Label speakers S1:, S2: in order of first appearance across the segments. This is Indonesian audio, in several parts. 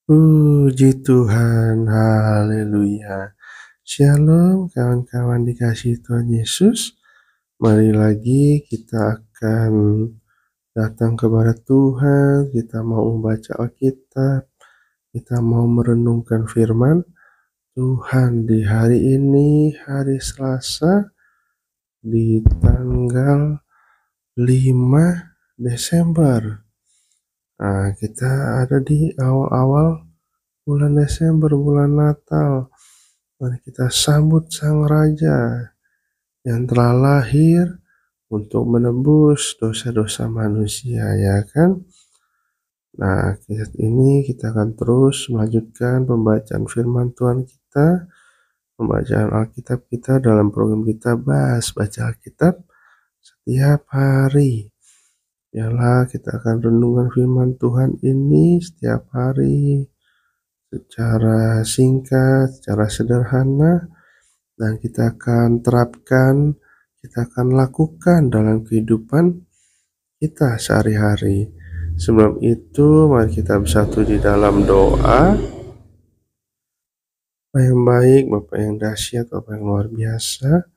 S1: Puji Tuhan, haleluya. Shalom kawan-kawan dikasihi Tuhan Yesus. Mari lagi kita akan datang kepada Tuhan, kita mau membaca Alkitab, kita mau merenungkan firman Tuhan di hari ini, hari Selasa, di tanggal 5 Desember. Nah, kita ada di awal-awal bulan Desember, bulan Natal. Mari kita sambut Sang Raja yang telah lahir untuk menebus dosa-dosa manusia, ya kan? Nah, saat ini kita akan terus melanjutkan pembacaan firman Tuhan kita, pembacaan Alkitab kita dalam program kita Bahas Baca Alkitab setiap hari. Yalah, kita akan renungkan firman Tuhan ini setiap hari secara singkat, secara sederhana, dan kita akan terapkan, kita akan lakukan dalam kehidupan kita sehari-hari. Sebelum itu, mari kita bersatu di dalam doa. Bapa yang baik, Bapa yang dahsyat, Bapa yang luar biasa,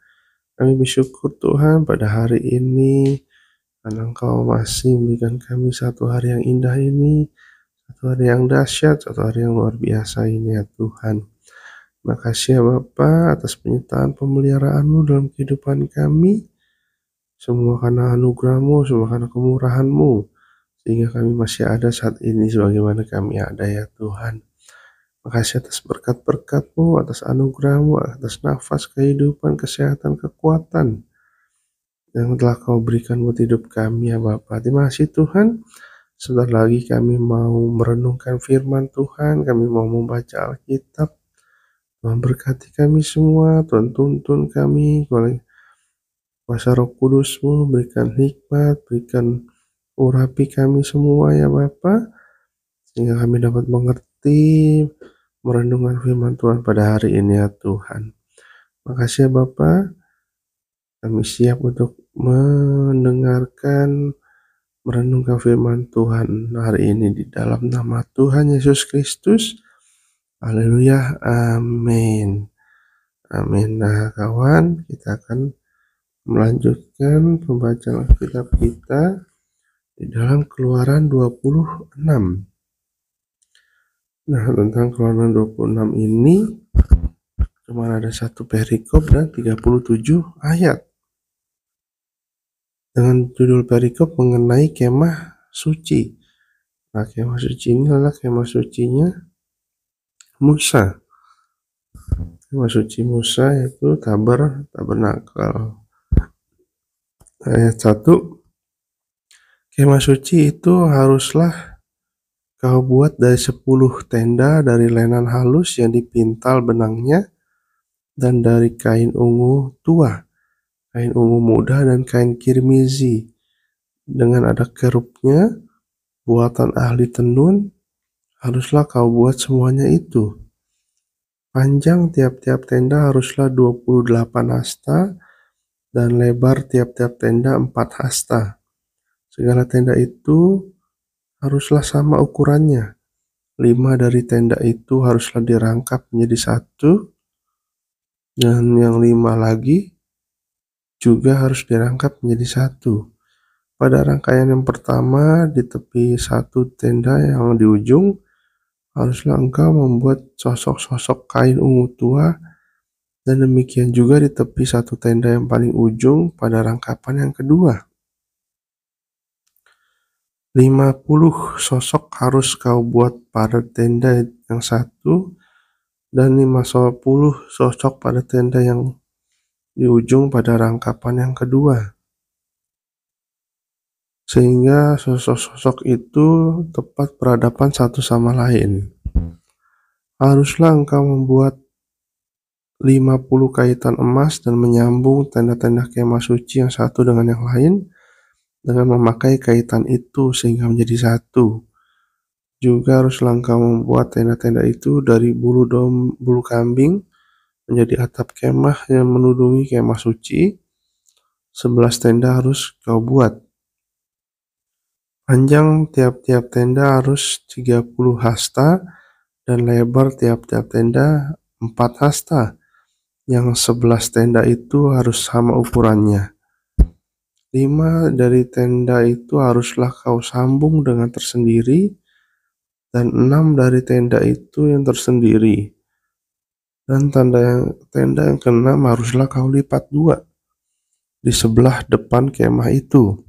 S1: kami bersyukur Tuhan pada hari ini, karena Engkau masih memberikan kami satu hari yang indah ini, satu hari yang dahsyat, satu hari yang luar biasa ini ya Tuhan. Makasih ya Bapa atas penyertaan pemeliharaan-Mu dalam kehidupan kami. Semua karena anugerah-Mu, semua karena kemurahan-Mu, sehingga kami masih ada saat ini sebagaimana kami ada ya Tuhan. Makasih atas berkat-berkat-Mu, atas anugerah-Mu, atas nafas kehidupan, kesehatan, kekuatan yang telah Kau berikan buat hidup kami ya Bapa. Terima kasih Tuhan. Sebentar lagi kami mau merenungkan firman Tuhan, kami mau membaca Alkitab. Tuhan berkati kami semua, Tuhan tuntun kami oleh kuasa Roh Kudus-Mu, berikan hikmat, berikan urapi kami semua ya Bapa, sehingga kami dapat mengerti merenungkan firman Tuhan pada hari ini ya Tuhan. Makasih ya Bapa, kami siap untuk mendengarkan, merenungkan firman Tuhan hari ini di dalam nama Tuhan Yesus Kristus. Haleluya, amin. Amin. Nah kawan, kita akan melanjutkan pembacaan Alkitab kita di dalam Keluaran 26. Nah, tentang Keluaran 26 ini cuma ada satu perikop dan 37 ayat. Dengan judul perikop mengenai kemah suci. Nah, kemah suci ini adalah kemah sucinya Musa. Kemah suci Musa yaitu tabernakel. Ayat 1. Kemah suci itu haruslah kau buat dari 10 tenda dari lenan halus yang dipintal benangnya, dan dari kain ungu tua, kain ungu muda, dan kain kirmizi. Dengan ada kerubnya, buatan ahli tenun, haruslah kau buat semuanya itu. Panjang tiap-tiap tenda haruslah 28 hasta, dan lebar tiap-tiap tenda 4 hasta. Segala tenda itu haruslah sama ukurannya. 5 dari tenda itu haruslah dirangkap menjadi satu, dan yang 5 lagi juga harus dirangkap menjadi satu. Pada rangkaian yang pertama, di tepi satu tenda yang di ujung, haruslah engkau membuat sosok-sosok kain ungu tua, dan demikian juga di tepi satu tenda yang paling ujung pada rangkapan yang kedua. 50 sosok harus kau buat pada tenda yang satu, dan 50 sosok pada tenda yang di ujung pada rangkapan yang kedua, sehingga sosok-sosok itu tepat berhadapan satu sama lain. Haruslah engkau membuat 50 kaitan emas dan menyambung tenda-tenda kemah suci yang satu dengan yang lain dengan memakai kaitan itu sehingga menjadi satu. Juga haruslah engkau membuat tenda-tenda itu dari bulu kambing menjadi atap kemah yang menudungi kemah suci. 11 tenda harus kau buat. Panjang tiap-tiap tenda harus 30 hasta, dan lebar tiap-tiap tenda 4 hasta. Yang 11 tenda itu harus sama ukurannya. 5 dari tenda itu haruslah kau sambung dengan tersendiri, dan 6 dari tenda itu yang tersendiri. Dan tenda yang ke-6 haruslah kau lipat 2 di sebelah depan kemah itu.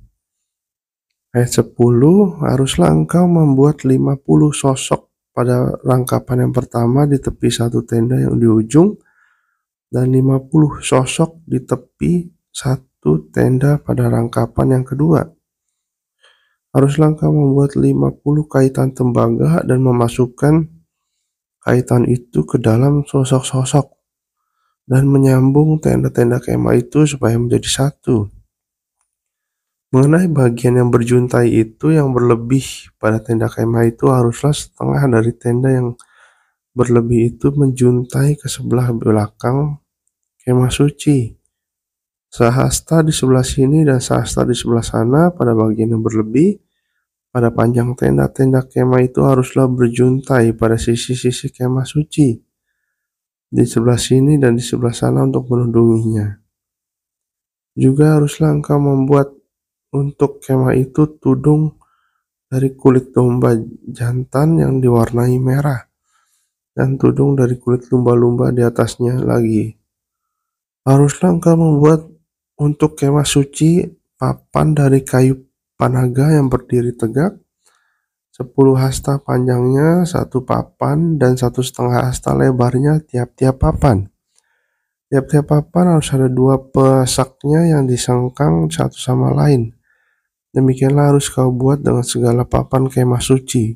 S1: Ayat 10, haruslah engkau membuat 50 sosok pada rangkapan yang pertama di tepi satu tenda yang di ujung, dan 50 sosok di tepi satu tenda pada rangkapan yang kedua. Haruslah engkau membuat 50 kaitan tembaga dan memasukkan kaitan itu ke dalam sosok-sosok dan menyambung tenda-tenda kemah itu supaya menjadi satu. Mengenai bagian yang berjuntai itu yang berlebih pada tenda kemah itu haruslah setengah dari tenda yang berlebih itu menjuntai ke sebelah belakang kemah suci. Sehasta di sebelah sini dan sehasta di sebelah sana pada bagian yang berlebih. Pada panjang tenda-tenda kemah itu haruslah berjuntai pada sisi-sisi kemah suci, di sebelah sini dan di sebelah sana untuk menudunginya. Juga haruslah engkau membuat untuk kemah itu tudung dari kulit domba jantan yang diwarnai merah, dan tudung dari kulit lumba-lumba di atasnya lagi. Haruslah engkau membuat untuk kemah suci papan dari kayu panaga yang berdiri tegak, 10 hasta panjangnya satu papan dan 1,5 hasta lebarnya tiap-tiap papan. Tiap-tiap papan harus ada 2 pesaknya yang disengkang satu sama lain. Demikianlah harus kau buat dengan segala papan kemah suci.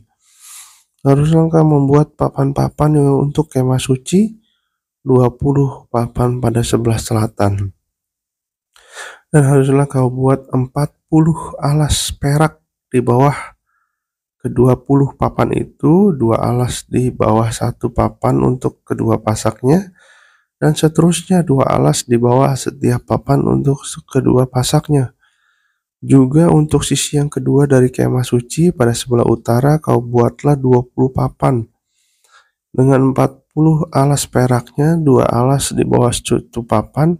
S1: Haruslah kau membuat papan-papan untuk kemah suci, 20 papan pada sebelah selatan. Dan haruslah kau buat 40 alas perak di bawah ke-20 papan itu, 2 alas di bawah satu papan untuk kedua pasaknya, dan seterusnya 2 alas di bawah setiap papan untuk kedua pasaknya. Juga untuk sisi yang kedua dari kemah suci pada sebelah utara kau buatlah 20 papan dengan 40 alas peraknya, 2 alas di bawah satu papan,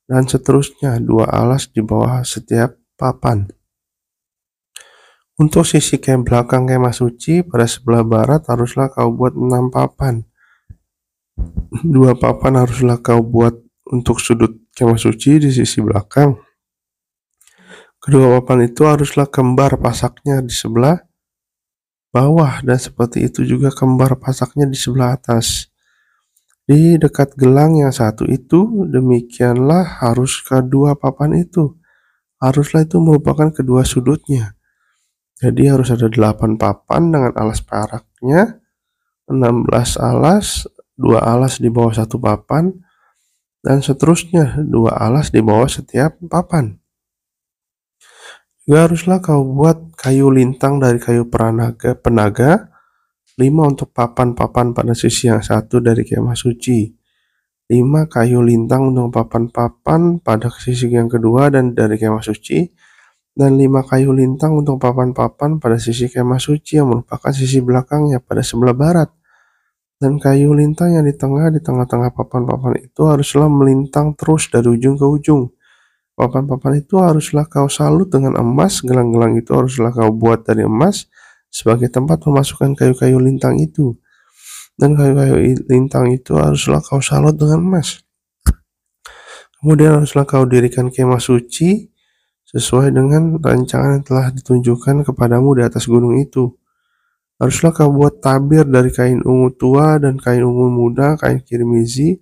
S1: dan seterusnya 2 alas di bawah setiap papan. Untuk sisi belakang kemah suci pada sebelah barat haruslah kau buat 6 papan. 2 papan haruslah kau buat untuk sudut kemah suci di sisi belakang. Kedua papan itu haruslah kembar pasaknya di sebelah bawah, dan seperti itu juga kembar pasaknya di sebelah atas. Di dekat gelang yang satu itu, demikianlah harus kedua papan itu. Haruslah itu merupakan kedua sudutnya. Jadi harus ada 8 papan dengan alas peraknya, 16 alas, 2 alas di bawah satu papan, dan seterusnya 2 alas di bawah setiap papan. Juga haruslah kau buat kayu lintang dari kayu penaga, 5 untuk papan-papan pada sisi yang satu dari kemah suci, 5 kayu lintang untuk papan-papan pada sisi yang kedua dan dari kemah suci, dan 5 kayu lintang untuk papan-papan pada sisi kemah suci yang merupakan sisi belakangnya pada sebelah barat. Dan kayu lintang yang di tengah-tengah papan-papan itu haruslah melintang terus dari ujung ke ujung. Papan-papan itu haruslah kau salut dengan emas, gelang-gelang itu haruslah kau buat dari emas sebagai tempat memasukkan kayu-kayu lintang itu. Dan kayu-kayu lintang itu haruslah kau salut dengan emas. Kemudian haruslah kau dirikan kemah suci sesuai dengan rancangan yang telah ditunjukkan kepadamu di atas gunung itu. Haruslah kau buat tabir dari kain ungu tua dan kain ungu muda, kain kirmizi,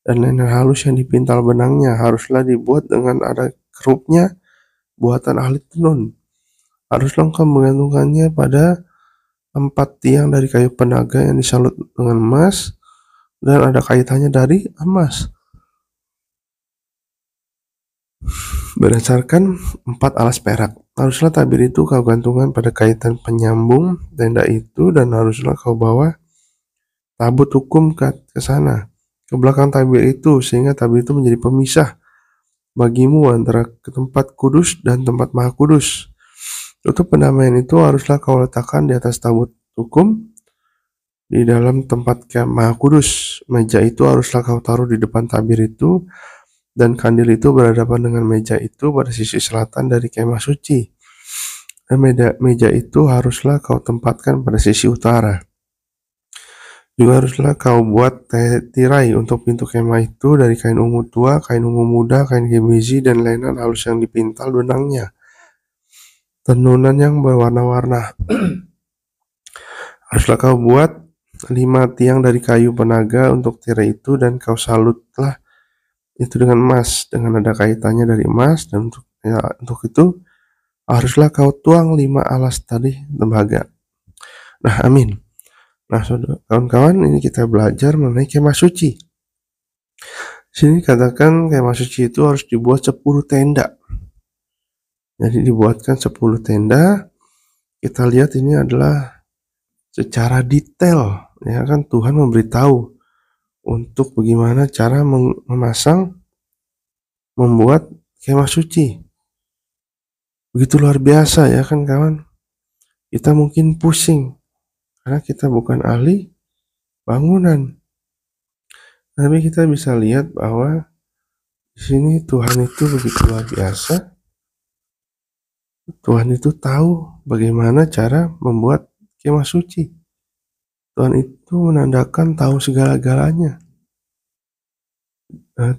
S1: dan lain halus yang dipintal benangnya. Haruslah dibuat dengan ada kerupnya buatan ahli tenun. Haruslah engkau menggantungkannya pada 4 tiang dari kayu penaga yang disalut dengan emas dan ada kaitannya dari emas. Berdasarkan 4 alas perak, haruslah tabir itu kau gantungkan pada kaitan penyambung tenda itu, dan haruslah kau bawa tabut hukum ke sana, ke belakang tabir itu, sehingga tabir itu menjadi pemisah bagimu antara ke tempat kudus dan tempat maha kudus. Tutup pendamaian itu haruslah kau letakkan di atas tabut hukum di dalam tempat kemah kudus. Meja itu haruslah kau taruh di depan tabir itu, dan kandil itu berhadapan dengan meja itu pada sisi selatan dari kemah suci. Dan meja itu haruslah kau tempatkan pada sisi utara. Juga haruslah kau buat tirai untuk pintu kemah itu dari kain ungu tua, kain ungu muda, kain kirmizi, dan lenan halus yang dipintal benangnya. Tenunan yang berwarna-warna. Haruslah kau buat 5 tiang dari kayu penaga untuk tirai itu, dan kau salutlah itu dengan emas, dengan ada kaitannya dari emas, dan untuk itu haruslah kau tuang 5 alas tali tembaga. Nah, amin. Nah, kawan-kawan, ini kita belajar mengenai kemah suci. Sini katakan kemah suci itu harus dibuat 10 tenda. Jadi dibuatkan 10 tenda. Kita lihat ini adalah secara detail, ya kan, Tuhan memberitahu untuk bagaimana cara membuat kemah suci. Begitu luar biasa, ya kan kawan. Kita mungkin pusing karena kita bukan ahli bangunan. Tapi kita bisa lihat bahwa di sini Tuhan itu begitu luar biasa. Tuhan itu tahu bagaimana cara membuat kemah suci. Tuhan itu menandakan tahu segala-galanya.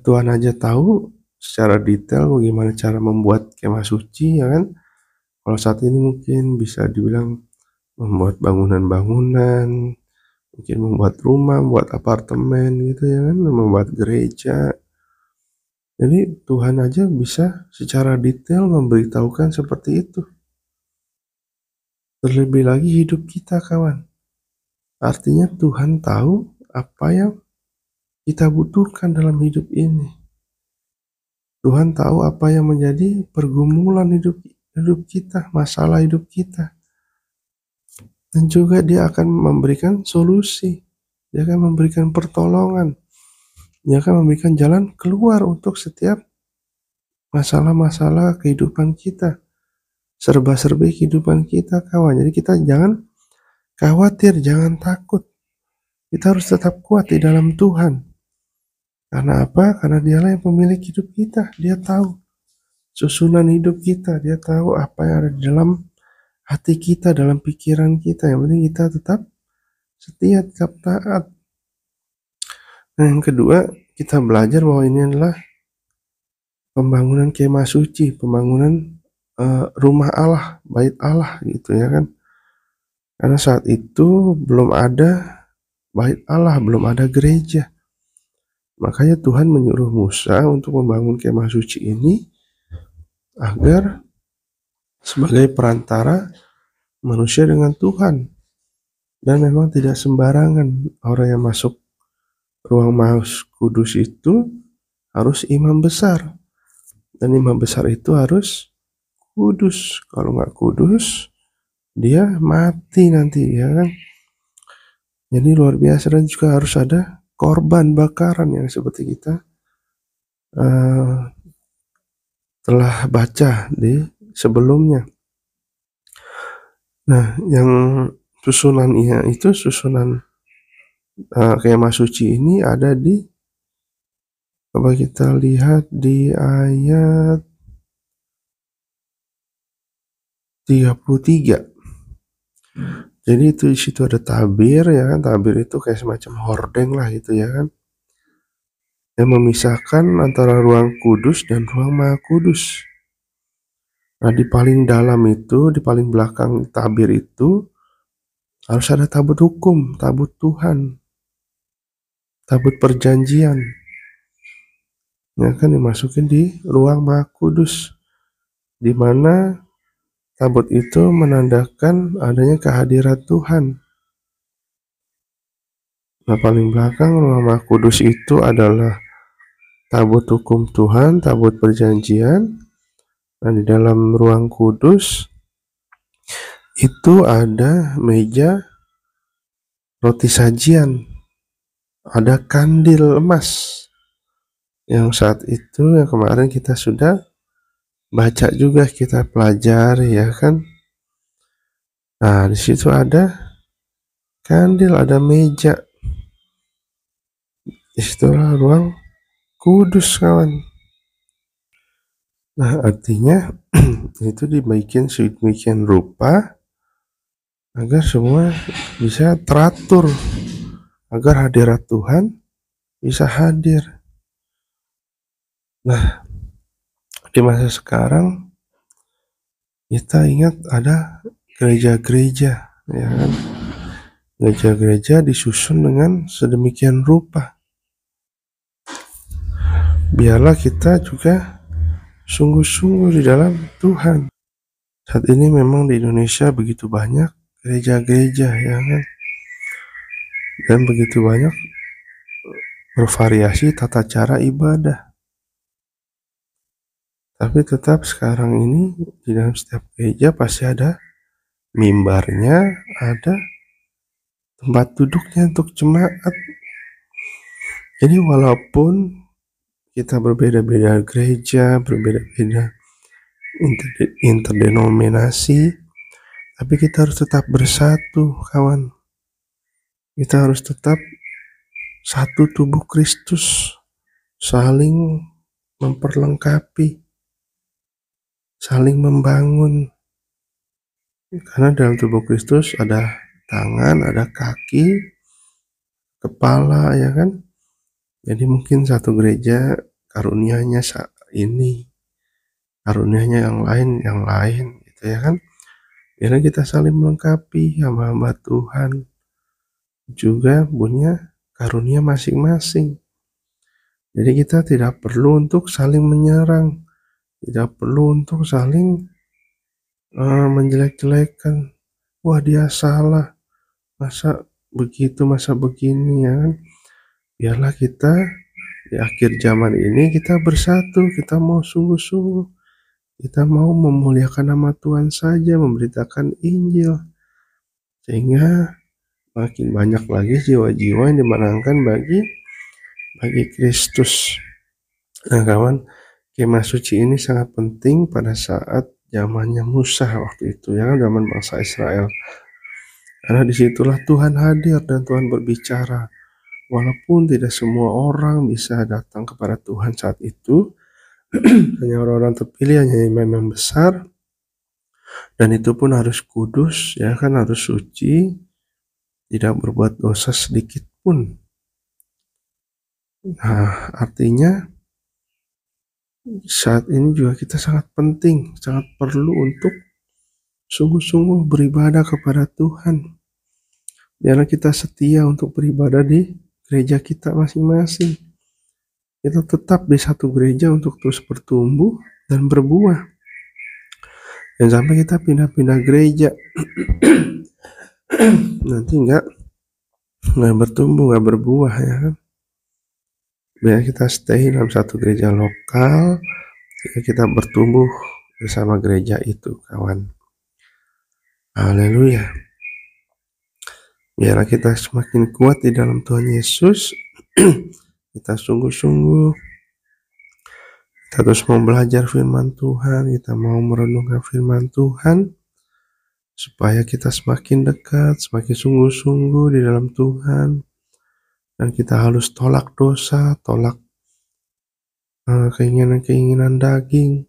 S1: Tuhan aja tahu secara detail bagaimana cara membuat kemah suci, ya kan. Kalau saat ini mungkin bisa dibilang membuat bangunan-bangunan, mungkin membuat rumah, membuat apartemen gitu, ya kan, membuat gereja. Jadi Tuhan aja bisa secara detail memberitahukan seperti itu. Terlebih lagi hidup kita, kawan. Artinya Tuhan tahu apa yang kita butuhkan dalam hidup ini. Tuhan tahu apa yang menjadi pergumulan hidup kita, masalah hidup kita. Dan juga Dia akan memberikan solusi. Dia akan memberikan pertolongan. Dia akan memberikan jalan keluar untuk setiap masalah-masalah kehidupan kita. Serba-serbi kehidupan kita, kawan. Jadi kita jangan khawatir, jangan takut. Kita harus tetap kuat di dalam Tuhan. Karena apa? Karena Dialah yang pemilik hidup kita. Dia tahu susunan hidup kita. Dia tahu apa yang ada di dalam hati kita, dalam pikiran kita. Yang penting kita tetap setia, tetap taat. Nah, yang kedua, kita belajar bahwa ini adalah pembangunan kemah suci, pembangunan rumah Allah, bait Allah gitu, ya kan. Karena saat itu belum ada bait Allah, belum ada gereja. Makanya Tuhan menyuruh Musa untuk membangun kemah suci ini agar sebagai perantara manusia dengan Tuhan. Dan memang tidak sembarangan orang yang masuk ruang Maha Kudus itu harus imam besar. Dan imam besar itu harus kudus. Kalau nggak kudus, dia mati nanti, ya kan. Jadi luar biasa. Dan juga harus ada korban bakaran yang seperti kita telah baca di sebelumnya. Nah, yang susunannya itu, susunan kemah suci ini ada di, coba kita lihat di ayat 33. Jadi itu di situ ada tabir, ya kan. Tabir itu kayak semacam hordeng lah gitu, ya kan, yang memisahkan antara ruang kudus dan ruang Maha Kudus. Nah, di paling dalam itu, di paling belakang tabir itu harus ada tabut hukum, tabut Tuhan, tabut perjanjian, yang akan dimasukin di ruang Maha Kudus, di mana tabut itu menandakan adanya kehadiran Tuhan. Nah, paling belakang ruang Maha Kudus itu adalah tabut hukum Tuhan, tabut perjanjian. Nah, di dalam ruang kudus itu ada meja roti sajian, ada kandil emas yang saat itu, yang kemarin kita sudah baca juga, kita pelajari, ya kan. Nah, di situ ada kandil, ada meja. Itulah ruang kudus, kawan. Nah, artinya itu dibikin sedemikian rupa agar semua bisa teratur, agar hadirat Tuhan bisa hadir. Nah, di masa sekarang kita ingat ada gereja-gereja, ya kan? Gereja-gereja disusun dengan sedemikian rupa. Biarlah kita juga sungguh-sungguh di dalam Tuhan. Saat ini memang di Indonesia begitu banyak gereja-gereja, ya kan? Dan begitu banyak bervariasi tata cara ibadah. Tapi tetap sekarang ini di dalam setiap gereja pasti ada mimbarnya, ada tempat duduknya untuk jemaat. Jadi walaupun kita berbeda-beda gereja, berbeda-beda interdenominasi, tapi kita harus tetap bersatu, kawan. Kita harus tetap satu tubuh Kristus, saling memperlengkapi, saling membangun. Karena dalam tubuh Kristus ada tangan, ada kaki, kepala, ya kan? Jadi mungkin satu gereja karunianya ini, karunianya yang lain, gitu ya kan? Biar kita saling melengkapi, hamba-hamba Tuhan juga punya karunia masing-masing. Jadi kita tidak perlu untuk saling menyerang, tidak perlu untuk saling menjelek-jelekan. Wah, dia salah, masa begitu, masa begini, ya kan? Biarlah kita di akhir zaman ini kita bersatu, kita mau sungguh-sungguh, kita mau memuliakan nama Tuhan saja, memberitakan Injil, sehingga makin banyak lagi jiwa-jiwa yang dimenangkan bagi Kristus. Nah, kawan, kemah suci ini sangat penting pada saat zamannya Musa waktu itu, ya, zaman bangsa Israel. Karena disitulah Tuhan hadir dan Tuhan berbicara. Walaupun tidak semua orang bisa datang kepada Tuhan saat itu, hanya orang-orang terpilih, hanya imam yang besar, dan itu pun harus kudus, ya kan, harus suci, tidak berbuat dosa sedikit pun. Nah, artinya saat ini juga kita sangat penting, sangat perlu untuk sungguh-sungguh beribadah kepada Tuhan. Biarlah kita setia untuk beribadah di gereja kita masing-masing. Kita tetap di satu gereja untuk terus bertumbuh dan berbuah. Dan sampai kita pindah-pindah gereja, nanti nggak bertumbuh, nggak berbuah, ya kan? Biar kita stay dalam satu gereja lokal, kita bertumbuh bersama gereja itu, kawan. Haleluya. Biarlah kita semakin kuat di dalam Tuhan Yesus. Kita sungguh-sungguh, kita terus mau belajar firman Tuhan, kita mau merenungkan firman Tuhan, supaya kita semakin dekat, semakin sungguh-sungguh di dalam Tuhan. Dan kita harus tolak dosa, tolak keinginan-keinginan daging,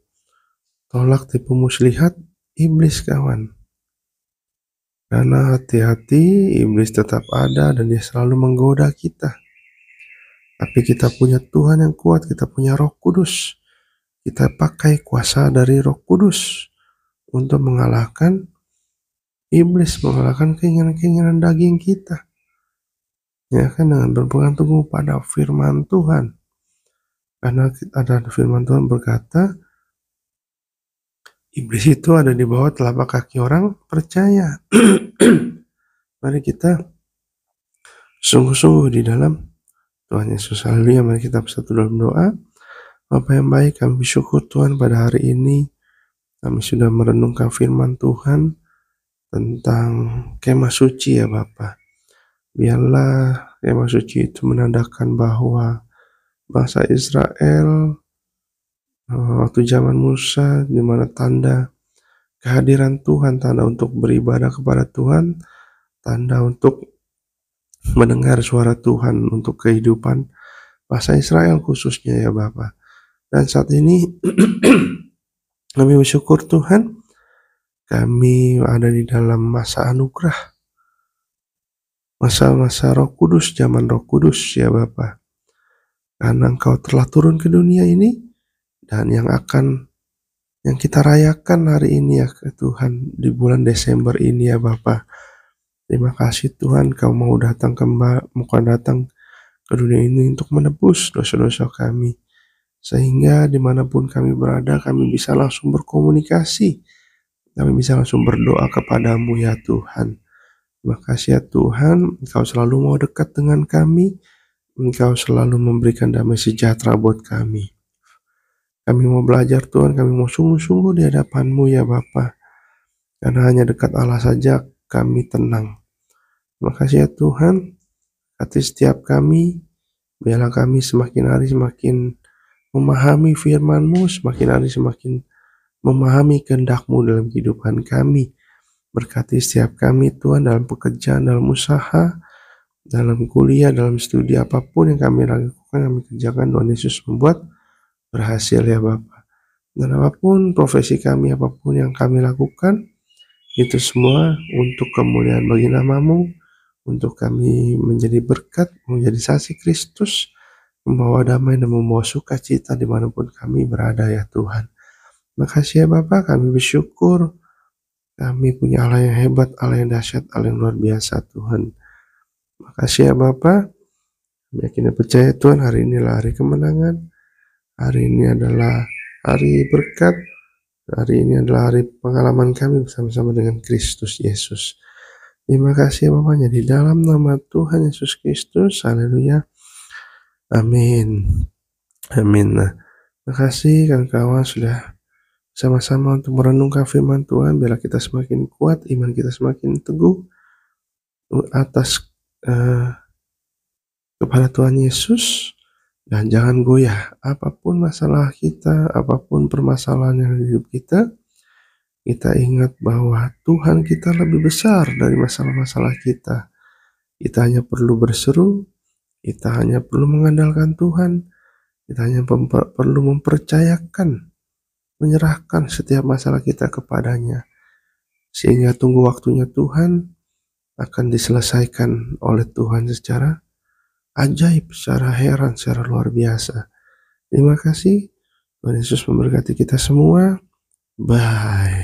S1: tolak tipu muslihat iblis, kawan. Karena hati-hati, iblis tetap ada dan dia selalu menggoda kita. Tapi kita punya Tuhan yang kuat, kita punya Roh Kudus. Kita pakai kuasa dari Roh Kudus untuk mengalahkan iblis, mengalahkan keinginan-keinginan daging kita. Ya kan, dengan berpegang teguh pada firman Tuhan. Karena ada firman Tuhan berkata, iblis itu ada di bawah telapak kaki orang percaya. Mari kita sungguh-sungguh di dalam Tuhan Yesus. Haleluya. Mari kita bersatu dalam doa. Bapa yang baik, kami bersyukur Tuhan pada hari ini kami sudah merenungkan firman Tuhan tentang kemah suci, ya Bapa. Biarlah kemah suci itu menandakan bahwa bangsa Israel waktu zaman Musa, di mana tanda kehadiran Tuhan, tanda untuk beribadah kepada Tuhan, tanda untuk mendengar suara Tuhan untuk kehidupan bangsa Israel khususnya ya Bapa. Dan saat ini kami bersyukur Tuhan, kami ada di dalam masa anugerah, masa-masa Roh Kudus, zaman Roh Kudus ya Bapa. Karena Engkau telah turun ke dunia ini, dan yang kita rayakan hari ini ya Tuhan, di bulan Desember ini ya Bapa. Terima kasih Tuhan, Kau mau datang ke dunia ini untuk menebus dosa-dosa kami. Sehingga dimanapun kami berada, kami bisa langsung berkomunikasi. Kami bisa langsung berdoa kepadamu ya Tuhan. Terima kasih ya Tuhan, Engkau selalu mau dekat dengan kami. Engkau selalu memberikan damai sejahtera buat kami. Kami mau belajar Tuhan, kami mau sungguh-sungguh di hadapan-Mu ya Bapa. Karena hanya dekat Allah saja kami tenang. Terima kasih ya Tuhan, hati setiap kami, biarlah kami semakin hari semakin memahami firman-Mu, semakin hari semakin memahami kehendak-Mu dalam kehidupan kami. Berkati setiap kami Tuhan dalam pekerjaan, dalam usaha, dalam kuliah, dalam studi, apapun yang kami lakukan, kami kerjakan, Tuhan Yesus membuat berhasil ya Bapa. Dan apapun profesi kami, apapun yang kami lakukan, itu semua untuk kemuliaan bagi nama-Mu, untuk kami menjadi berkat, menjadi saksi Kristus, membawa damai dan membawa sukacita dimanapun kami berada ya Tuhan. Makasih ya Bapa, kami bersyukur, kami punya Allah yang hebat, Allah yang dahsyat, Allah yang luar biasa Tuhan. Makasih ya Bapa, kami yakin dan percaya Tuhan, hari ini adalah hari kemenangan, hari ini adalah hari berkat, hari ini adalah hari pengalaman kami bersama-sama dengan Kristus Yesus. Terima kasih Bapaknya di dalam nama Tuhan Yesus Kristus. Haleluya. Amin. Amin. Nah, terima kasih kawan-kawan sudah sama-sama untuk merenungkan firman Tuhan. Biarlah kita semakin kuat, iman kita semakin teguh atas kepada Tuhan Yesus. Dan jangan goyah, apapun masalah kita, apapun permasalahan yang di hidup kita ingat bahwa Tuhan kita lebih besar dari masalah-masalah kita. Kita hanya perlu berseru, kita hanya perlu mengandalkan Tuhan, kita hanya perlu mempercayakan, menyerahkan setiap masalah kita kepadanya. Sehingga tunggu waktunya Tuhan akan diselesaikan oleh Tuhan secara ajaib, secara heran, secara luar biasa. Terima kasih. Tuhan Yesus memberkati kita semua. Bye.